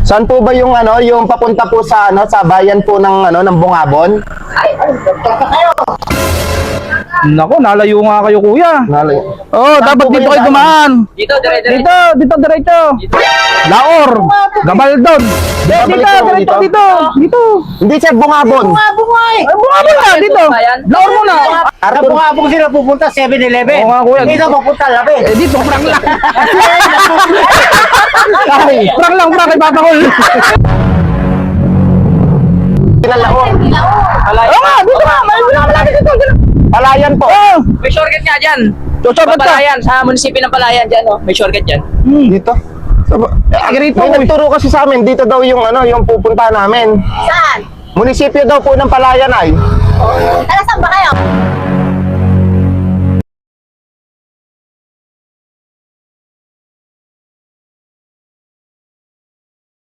Saan po ba yung ano, yung papunta po sa ano, sa bayan po ng ano, ng Bungabon? Nako, nalayo nga kayo kuya. Nalay. Oh, dapat po ba dito yung kayo dumaan. Dito, dire-dire. Dito diretso. Laor, Gabaldon. Dito. Hindi siya Bungabon. Ay, bungabon na dito. Laor muna. Arthur, Bungabong sila pupunta 7-Eleven. Oo nga kuya. Dito pupunta Labi. Eh dito, prank lang. Ay, prank lang kay Papa Col. Pinalaon. Oo nga, dito nga. Malapit dito. Palayan po. Oh, May shortcut nga dyan. shortcut ka. Palayan, sa munisipyo ng Palayan dyan, oh. May shortcut dyan. Dito. Agrito. May nagturo kasi sa amin, dito daw yung ano, yung pupunta namin. Saan? Munisipyo daw po ng Palayan ay. Taga saan ba kayo?